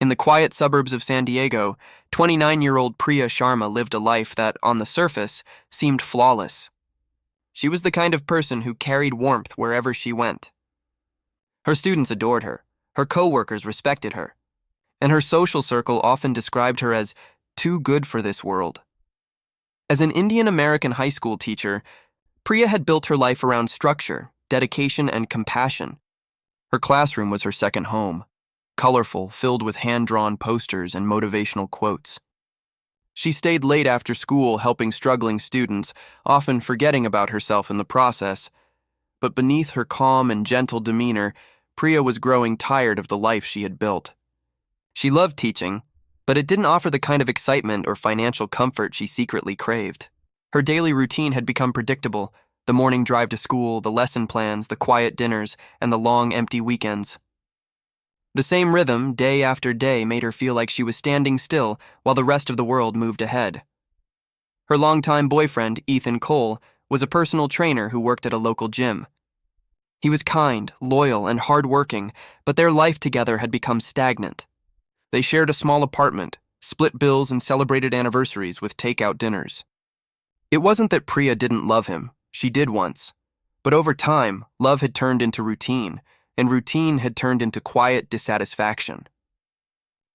In the quiet suburbs of San Diego, 29-year-old Priya Sharma lived a life that, on the surface, seemed flawless. She was the kind of person who carried warmth wherever she went. Her students adored her co-workers respected her, and her social circle often described her as too good for this world. As an Indian-American high school teacher, Priya had built her life around structure, dedication, and compassion. Her classroom was her second home, colorful, filled with hand-drawn posters and motivational quotes. She stayed late after school helping struggling students, often forgetting about herself in the process. But beneath her calm and gentle demeanor, Priya was growing tired of the life she had built. She loved teaching, but it didn't offer the kind of excitement or financial comfort she secretly craved. Her daily routine had become predictable: the morning drive to school, the lesson plans, the quiet dinners, and the long, empty weekends. The same rhythm, day after day, made her feel like she was standing still while the rest of the world moved ahead. Her longtime boyfriend, Ethan Cole, was a personal trainer who worked at a local gym. He was kind, loyal, and hardworking, but their life together had become stagnant. They shared a small apartment, split bills, and celebrated anniversaries with takeout dinners. It wasn't that Priya didn't love him. She did once. But over time, love had turned into routine, and routine had turned into quiet dissatisfaction.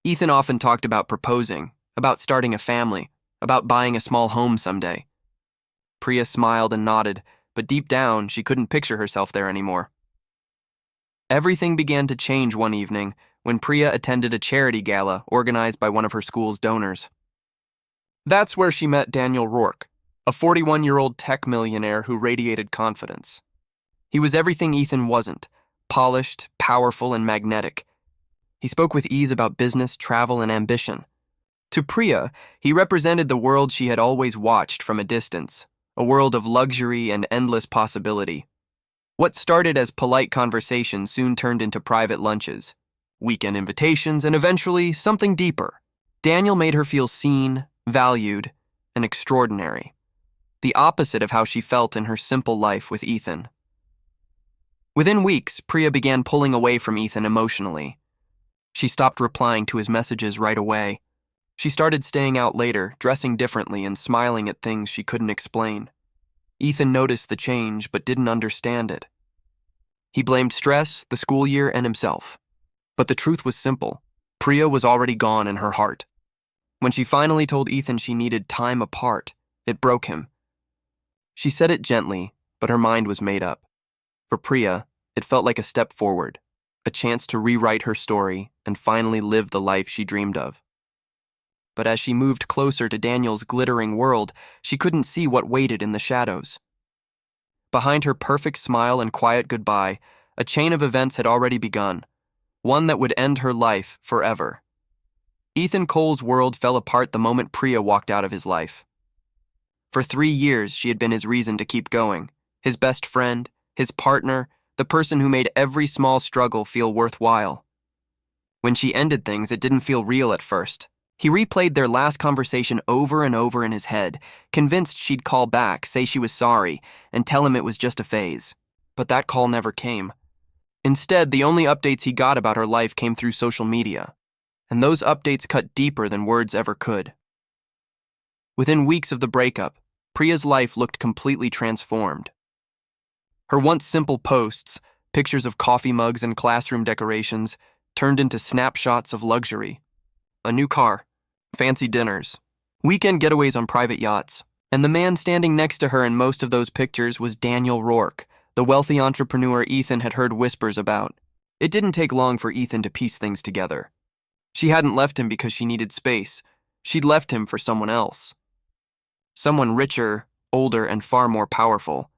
Ethan often talked about proposing, about starting a family, about buying a small home someday. Priya smiled and nodded, but deep down, she couldn't picture herself there anymore. Everything began to change one evening when Priya attended a charity gala organized by one of her school's donors. That's where she met Daniel Rourke, a 41-year-old tech millionaire who radiated confidence. He was everything Ethan wasn't: polished, powerful, and magnetic. He spoke with ease about business, travel, and ambition. To Priya, he represented the world she had always watched from a distance, a world of luxury and endless possibility. What started as polite conversation soon turned into private lunches, weekend invitations, and eventually something deeper. Daniel made her feel seen, valued, and extraordinary, the opposite of how she felt in her simple life with Ethan. Within weeks, Priya began pulling away from Ethan emotionally. She stopped replying to his messages right away. She started staying out later, dressing differently, and smiling at things she couldn't explain. Ethan noticed the change, but didn't understand it. He blamed stress, the school year, and himself. But the truth was simple: Priya was already gone in her heart. When she finally told Ethan she needed time apart, it broke him. She said it gently, but her mind was made up. For Priya, it felt like a step forward, a chance to rewrite her story and finally live the life she dreamed of. But as she moved closer to Daniel's glittering world, she couldn't see what waited in the shadows. Behind her perfect smile and quiet goodbye, a chain of events had already begun, one that would end her life forever. Ethan Cole's world fell apart the moment Priya walked out of his life. For 3 years, she had been his reason to keep going, his best friend, his partner, the person who made every small struggle feel worthwhile. When she ended things, it didn't feel real at first. He replayed their last conversation over and over in his head, convinced she'd call back, say she was sorry, and tell him it was just a phase. But that call never came. Instead, the only updates he got about her life came through social media, and those updates cut deeper than words ever could. Within weeks of the breakup, Priya's life looked completely transformed. Her once simple posts, pictures of coffee mugs and classroom decorations, turned into snapshots of luxury. A new car, fancy dinners, weekend getaways on private yachts. And the man standing next to her in most of those pictures was Daniel Rourke, the wealthy entrepreneur Ethan had heard whispers about. It didn't take long for Ethan to piece things together. She hadn't left him because she needed space. She'd left him for someone else. Someone richer, older, and far more powerful.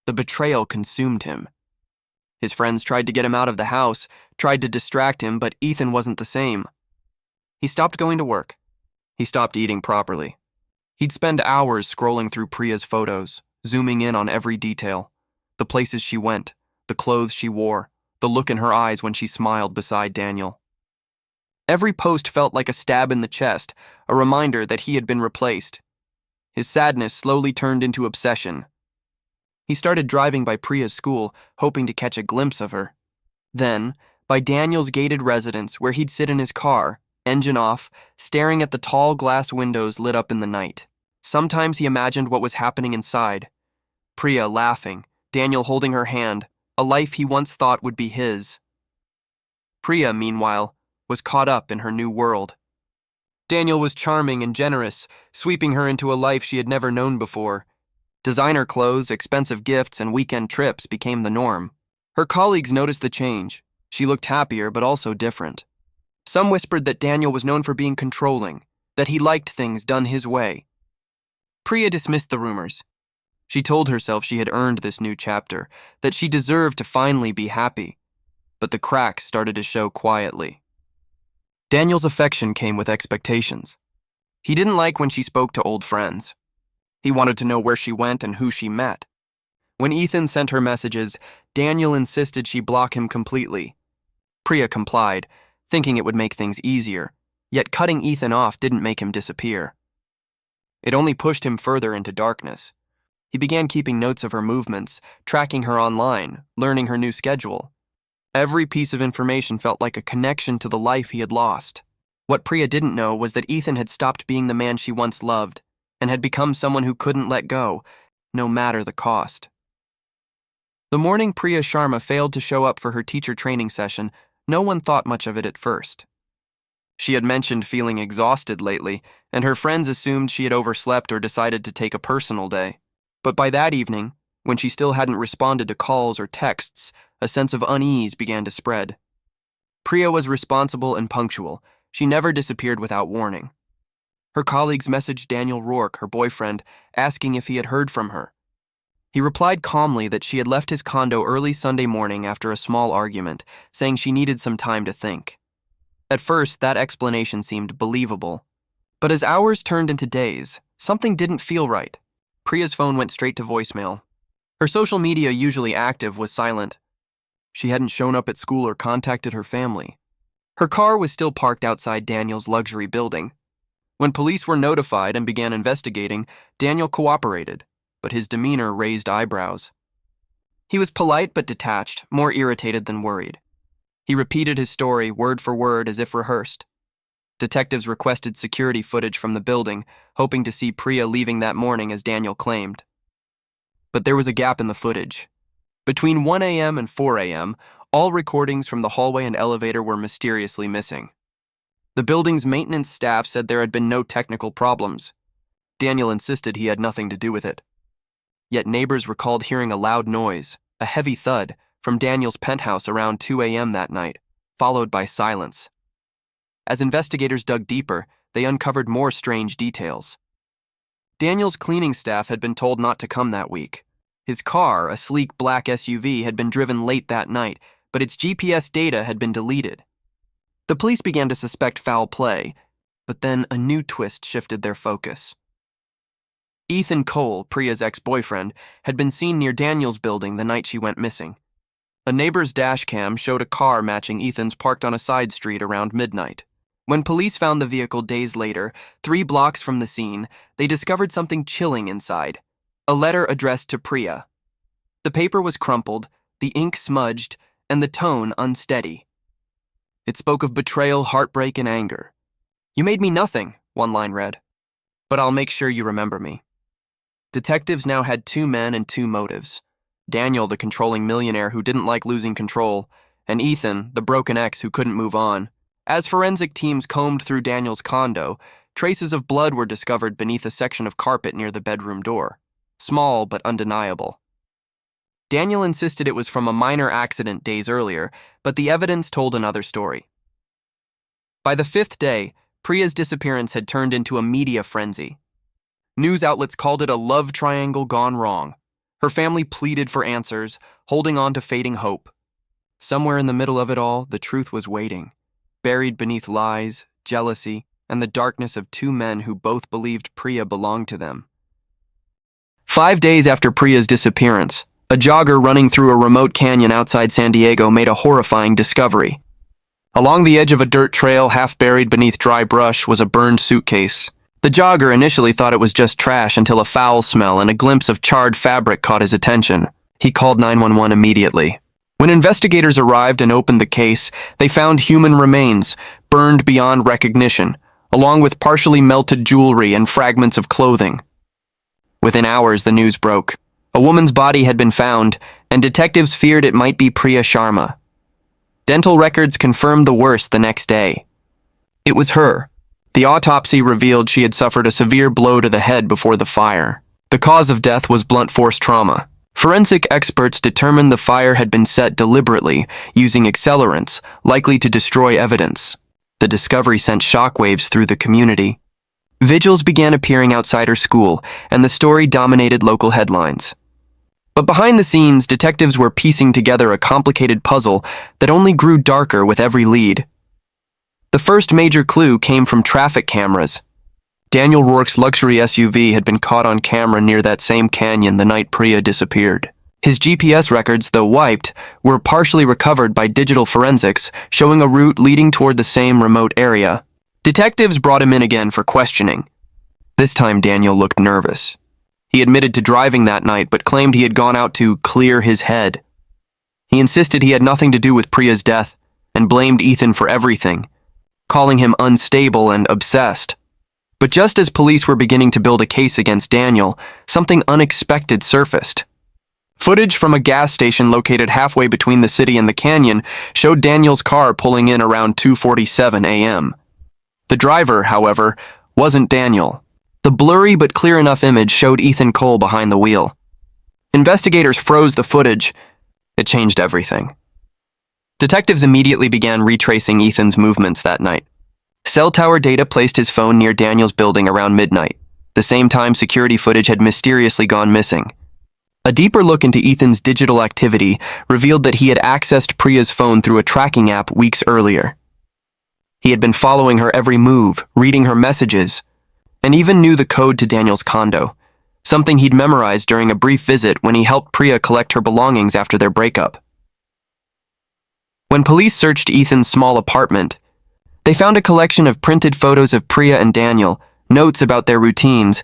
The betrayal consumed him. His friends tried to get him out of the house, tried to distract him, but Ethan wasn't the same. He stopped going to work. He stopped eating properly. He'd spend hours scrolling through Priya's photos, zooming in on every detail. The places she went, the clothes she wore, the look in her eyes when she smiled beside Daniel. Every post felt like a stab in the chest, a reminder that he had been replaced. His sadness slowly turned into obsession. He started driving by Priya's school, hoping to catch a glimpse of her. Then, by Daniel's gated residence where he'd sit in his car, engine off, staring at the tall glass windows lit up in the night. Sometimes he imagined what was happening inside. Priya laughing, Daniel holding her hand, a life he once thought would be his. Priya, meanwhile, was caught up in her new world. Daniel was charming and generous, sweeping her into a life she had never known before. Designer clothes, expensive gifts, and weekend trips became the norm. Her colleagues noticed the change. She looked happier, but also different. Some whispered that Daniel was known for being controlling, that he liked things done his way. Priya dismissed the rumors. She told herself she had earned this new chapter, that she deserved to finally be happy. But the cracks started to show quietly. Daniel's affection came with expectations. He didn't like when she spoke to old friends. He wanted to know where she went and who she met. When Ethan sent her messages, Daniel insisted she block him completely. Priya complied, thinking it would make things easier, yet cutting Ethan off didn't make him disappear. It only pushed him further into darkness. He began keeping notes of her movements, tracking her online, learning her new schedule. Every piece of information felt like a connection to the life he had lost. What Priya didn't know was that Ethan had stopped being the man she once loved and had become someone who couldn't let go, no matter the cost. The morning Priya Sharma failed to show up for her teacher training session, no one thought much of it at first. She had mentioned feeling exhausted lately, and her friends assumed she had overslept or decided to take a personal day. But by that evening, when she still hadn't responded to calls or texts, a sense of unease began to spread. Priya was responsible and punctual. She never disappeared without warning. Her colleagues messaged Daniel Rourke, her boyfriend, asking if he had heard from her. He replied calmly that she had left his condo early Sunday morning after a small argument, saying she needed some time to think. At first, that explanation seemed believable. But as hours turned into days, something didn't feel right. Priya's phone went straight to voicemail. Her social media, usually active, was silent. She hadn't shown up at school or contacted her family. Her car was still parked outside Daniel's luxury building. When police were notified and began investigating, Daniel cooperated, but his demeanor raised eyebrows. He was polite but detached, more irritated than worried. He repeated his story word for word as if rehearsed. Detectives requested security footage from the building, hoping to see Priya leaving that morning as Daniel claimed. But there was a gap in the footage. Between 1 a.m. and 4 a.m., all recordings from the hallway and elevator were mysteriously missing. The building's maintenance staff said there had been no technical problems. Daniel insisted he had nothing to do with it. Yet neighbors recalled hearing a loud noise, a heavy thud, from Daniel's penthouse around 2 a.m. that night, followed by silence. As investigators dug deeper, they uncovered more strange details. Daniel's cleaning staff had been told not to come that week. His car, a sleek black SUV, had been driven late that night, but its GPS data had been deleted. The police began to suspect foul play, but then a new twist shifted their focus. Ethan Cole, Priya's ex-boyfriend, had been seen near Daniel's building the night she went missing. A neighbor's dash cam showed a car matching Ethan's parked on a side street around midnight. When police found the vehicle days later, 3 blocks from the scene, they discovered something chilling inside. A letter addressed to Priya. The paper was crumpled, the ink smudged, and the tone unsteady. It spoke of betrayal, heartbreak, and anger. "You made me nothing," one line read, "but I'll make sure you remember me." Detectives now had 2 men and 2 motives. Daniel, the controlling millionaire who didn't like losing control, and Ethan, the broken ex who couldn't move on. As forensic teams combed through Daniel's condo, traces of blood were discovered beneath a section of carpet near the bedroom door. Small but undeniable. Daniel insisted it was from a minor accident days earlier, but the evidence told another story. By the 5th day, Priya's disappearance had turned into a media frenzy. News outlets called it a love triangle gone wrong. Her family pleaded for answers, holding on to fading hope. Somewhere in the middle of it all, the truth was waiting, buried beneath lies, jealousy, and the darkness of 2 men who both believed Priya belonged to them. 5 days after Priya's disappearance, a jogger running through a remote canyon outside San Diego made a horrifying discovery. Along the edge of a dirt trail half buried beneath dry brush was a burned suitcase. The jogger initially thought it was just trash until a foul smell and a glimpse of charred fabric caught his attention. He called 911 immediately. When investigators arrived and opened the case, they found human remains, burned beyond recognition, along with partially melted jewelry and fragments of clothing. Within hours, the news broke. A woman's body had been found, and detectives feared it might be Priya Sharma. Dental records confirmed the worst the next day. It was her. The autopsy revealed she had suffered a severe blow to the head before the fire. The cause of death was blunt force trauma. Forensic experts determined the fire had been set deliberately, using accelerants, likely to destroy evidence. The discovery sent shockwaves through the community. Vigils began appearing outside her school, and the story dominated local headlines. But behind the scenes, detectives were piecing together a complicated puzzle that only grew darker with every lead. The first major clue came from traffic cameras. Daniel Rourke's luxury SUV had been caught on camera near that same canyon the night Priya disappeared. His GPS records, though wiped, were partially recovered by digital forensics, showing a route leading toward the same remote area. Detectives brought him in again for questioning. This time Daniel looked nervous. He admitted to driving that night, but claimed he had gone out to clear his head. He insisted he had nothing to do with Priya's death, and blamed Ethan for everything, calling him unstable and obsessed. But just as police were beginning to build a case against Daniel, something unexpected surfaced. Footage from a gas station located halfway between the city and the canyon showed Daniel's car pulling in around 2:47 a.m. The driver, however, wasn't Daniel. The blurry but clear enough image showed Ethan Cole behind the wheel. Investigators froze the footage. It changed everything. Detectives immediately began retracing Ethan's movements that night. Cell tower data placed his phone near Daniel's building around midnight, the same time security footage had mysteriously gone missing. A deeper look into Ethan's digital activity revealed that he had accessed Priya's phone through a tracking app weeks earlier. He had been following her every move, reading her messages, and even knew the code to Daniel's condo, something he'd memorized during a brief visit when he helped Priya collect her belongings after their breakup. When police searched Ethan's small apartment, they found a collection of printed photos of Priya and Daniel, notes about their routines,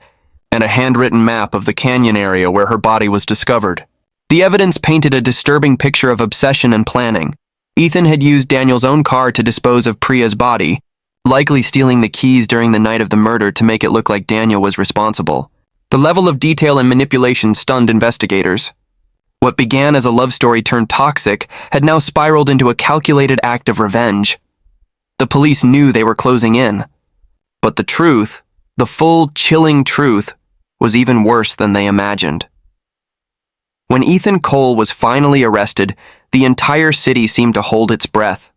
and a handwritten map of the canyon area where her body was discovered. The evidence painted a disturbing picture of obsession and planning. Ethan had used Daniel's own car to dispose of Priya's body, likely stealing the keys during the night of the murder to make it look like Daniel was responsible. The level of detail and manipulation stunned investigators. What began as a love story turned toxic had now spiraled into a calculated act of revenge. The police knew they were closing in. But the truth, the full, chilling truth, was even worse than they imagined. When Ethan Cole was finally arrested, the entire city seemed to hold its breath.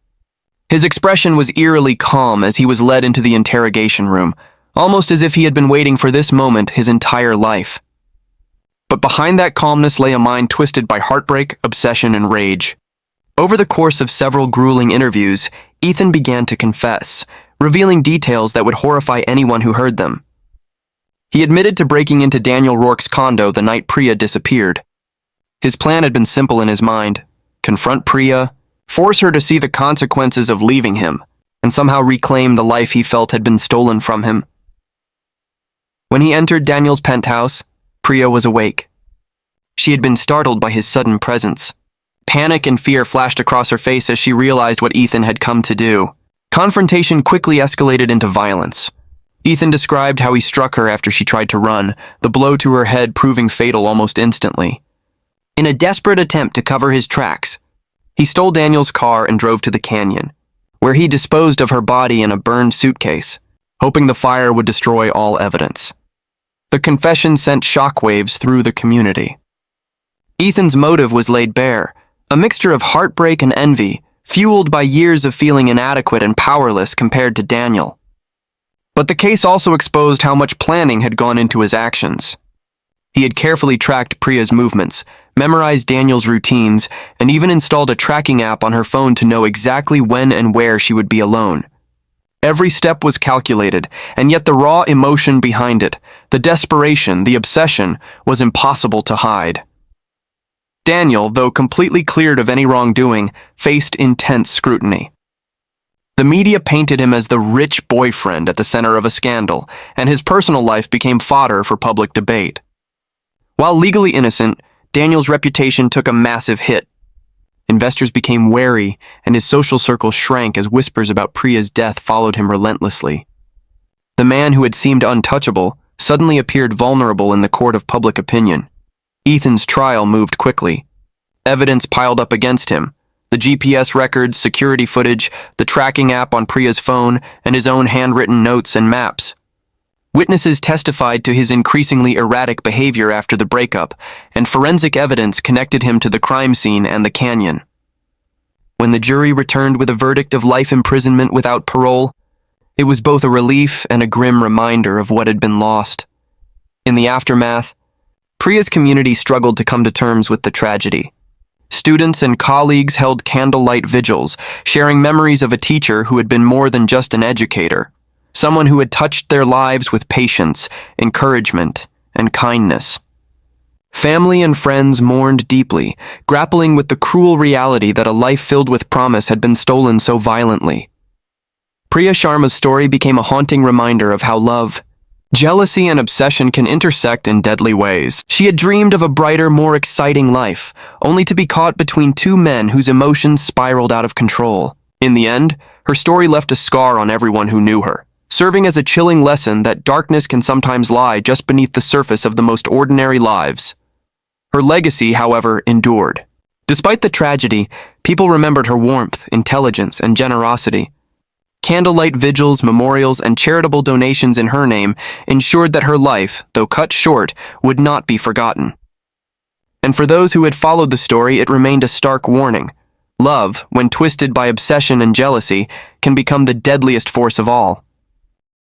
His expression was eerily calm as he was led into the interrogation room, almost as if he had been waiting for this moment his entire life. But behind that calmness lay a mind twisted by heartbreak, obsession, and rage. Over the course of several grueling interviews, Ethan began to confess, revealing details that would horrify anyone who heard them. He admitted to breaking into Daniel Rourke's condo the night Priya disappeared. His plan had been simple in his mind: confront Priya, force her to see the consequences of leaving him, and somehow reclaim the life he felt had been stolen from him. When he entered Daniel's penthouse, Priya was awake. She had been startled by his sudden presence. Panic and fear flashed across her face as she realized what Ethan had come to do. Confrontation quickly escalated into violence. Ethan described how he struck her after she tried to run, the blow to her head proving fatal almost instantly. In a desperate attempt to cover his tracks, he stole Daniel's car and drove to the canyon, where he disposed of her body in a burned suitcase, hoping the fire would destroy all evidence. The confession sent shockwaves through the community. Ethan's motive was laid bare, a mixture of heartbreak and envy, fueled by years of feeling inadequate and powerless compared to Daniel. But the case also exposed how much planning had gone into his actions. He had carefully tracked Priya's movements, memorized Daniel's routines, and even installed a tracking app on her phone to know exactly when and where she would be alone. Every step was calculated, and yet the raw emotion behind it, the desperation, the obsession, was impossible to hide. Daniel, though completely cleared of any wrongdoing, faced intense scrutiny. The media painted him as the rich boyfriend at the center of a scandal, and his personal life became fodder for public debate. While legally innocent, Daniel's reputation took a massive hit. Investors became wary, and his social circle shrank as whispers about Priya's death followed him relentlessly. The man who had seemed untouchable suddenly appeared vulnerable in the court of public opinion. Ethan's trial moved quickly. Evidence piled up against him. The GPS records, security footage, the tracking app on Priya's phone, and his own handwritten notes and maps. Witnesses testified to his increasingly erratic behavior after the breakup, and forensic evidence connected him to the crime scene and the canyon. When the jury returned with a verdict of life imprisonment without parole, it was both a relief and a grim reminder of what had been lost. In the aftermath, Priya's community struggled to come to terms with the tragedy. Students and colleagues held candlelight vigils, sharing memories of a teacher who had been more than just an educator, someone who had touched their lives with patience, encouragement, and kindness. Family and friends mourned deeply, grappling with the cruel reality that a life filled with promise had been stolen so violently. Priya Sharma's story became a haunting reminder of how love, jealousy, and obsession can intersect in deadly ways. She had dreamed of a brighter, more exciting life, only to be caught between two men whose emotions spiraled out of control. In the end, her story left a scar on everyone who knew her, serving as a chilling lesson that darkness can sometimes lie just beneath the surface of the most ordinary lives. Her legacy, however, endured. Despite the tragedy, people remembered her warmth, intelligence, and generosity. Candlelight vigils, memorials, and charitable donations in her name ensured that her life, though cut short, would not be forgotten. And for those who had followed the story, it remained a stark warning. Love, when twisted by obsession and jealousy, can become the deadliest force of all.